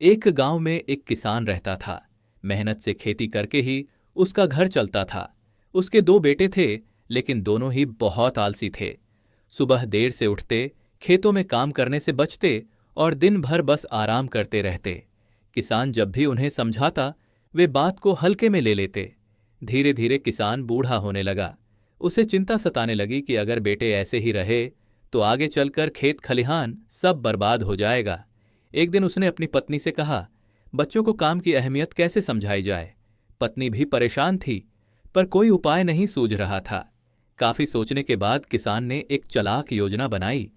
एक गांव में एक किसान रहता था। मेहनत से खेती करके ही उसका घर चलता था। उसके दो बेटे थे, लेकिन दोनों ही बहुत आलसी थे। सुबह देर से उठते, खेतों में काम करने से बचते और दिन भर बस आराम करते रहते। किसान जब भी उन्हें समझाता, वे बात को हल्के में ले लेते। धीरे धीरे किसान बूढ़ा होने लगा। उसे चिंता सताने लगी कि अगर बेटे ऐसे ही रहे तो आगे चलकर खेत खलिहान सब बर्बाद हो जाएगा। एक दिन उसने अपनी पत्नी से कहा, बच्चों को काम की अहमियत कैसे समझाई जाए। पत्नी भी परेशान थी, पर कोई उपाय नहीं सूझ रहा था। काफी सोचने के बाद किसान ने एक चालाक योजना बनाई।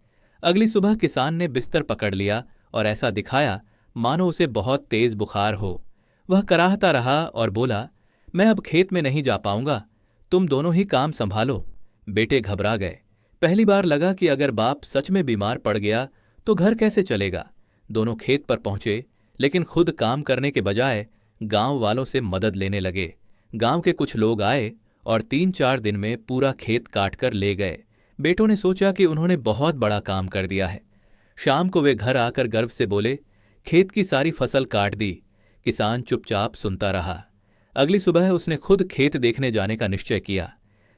अगली सुबह किसान ने बिस्तर पकड़ लिया और ऐसा दिखाया मानो उसे बहुत तेज बुखार हो। वह कराहता रहा और बोला, मैं अब खेत में नहीं जा पाऊंगा, तुम दोनों ही काम संभालो। बेटे घबरा गए। पहली बार लगा कि अगर बाप सच में बीमार पड़ गया तो घर कैसे चलेगा। दोनों खेत पर पहुंचे, लेकिन खुद काम करने के बजाय गांव वालों से मदद लेने लगे। गांव के कुछ लोग आए और 3-4 दिन में पूरा खेत काट कर ले गए। बेटों ने सोचा कि उन्होंने बहुत बड़ा काम कर दिया है। शाम को वे घर आकर गर्व से बोले, खेत की सारी फसल काट दी। किसान चुपचाप सुनता रहा। अगली सुबह उसने खुद खेत देखने जाने का निश्चय किया।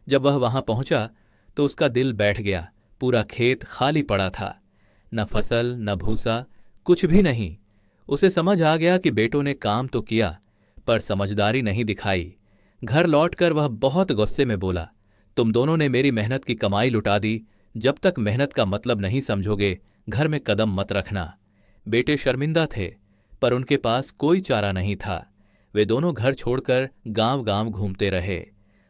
जब वह वहां पहुंचा तो उसका दिल बैठ गया। पूरा खेत खाली पड़ा था, न फसल न भूसा, कुछ भी नहीं। उसे समझ आ गया कि बेटों ने काम तो किया, पर समझदारी नहीं दिखाई। घर लौटकर वह बहुत गुस्से में बोला, तुम दोनों ने मेरी मेहनत की कमाई लुटा दी। जब तक मेहनत का मतलब नहीं समझोगे, घर में कदम मत रखना। बेटे शर्मिंदा थे, पर उनके पास कोई चारा नहीं था। वे दोनों घर छोड़कर गांव गांव घूमते रहे।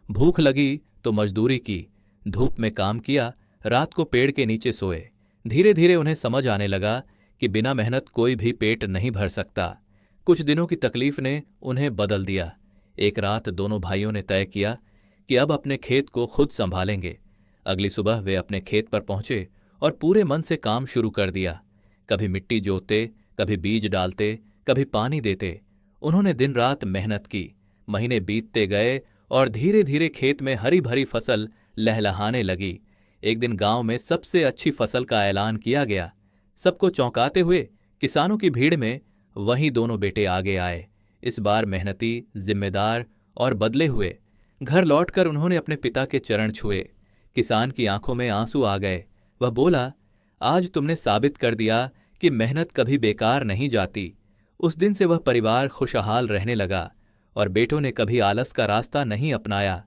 भूख लगी तो मजदूरी की, धूप में काम किया, रात को पेड़ के नीचे सोए। धीरे धीरे उन्हें समझ आने लगा कि बिना मेहनत कोई भी पेट नहीं भर सकता। कुछ दिनों की तकलीफ ने उन्हें बदल दिया। एक रात दोनों भाइयों ने तय किया कि अब अपने खेत को खुद संभालेंगे। अगली सुबह वे अपने खेत पर पहुंचे और पूरे मन से काम शुरू कर दिया। कभी मिट्टी जोतते, कभी बीज डालते, कभी पानी देते। उन्होंने दिन रात मेहनत की। महीने बीतते गए और धीरे धीरे खेत में हरी भरी फसल लहलहाने लगी। एक दिन गांव में सबसे अच्छी फसल का ऐलान किया गया। सबको चौंकाते हुए किसानों की भीड़ में वही दोनों बेटे आगे आए। इस बार मेहनती, जिम्मेदार और बदले हुए। घर लौटकर उन्होंने अपने पिता के चरण छुए। किसान की आंखों में आंसू आ गए। वह बोला, आज तुमने साबित कर दिया कि मेहनत कभी बेकार नहीं जाती। उस दिन से वह परिवार खुशहाल रहने लगा और बेटों ने कभी आलस का रास्ता नहीं अपनाया।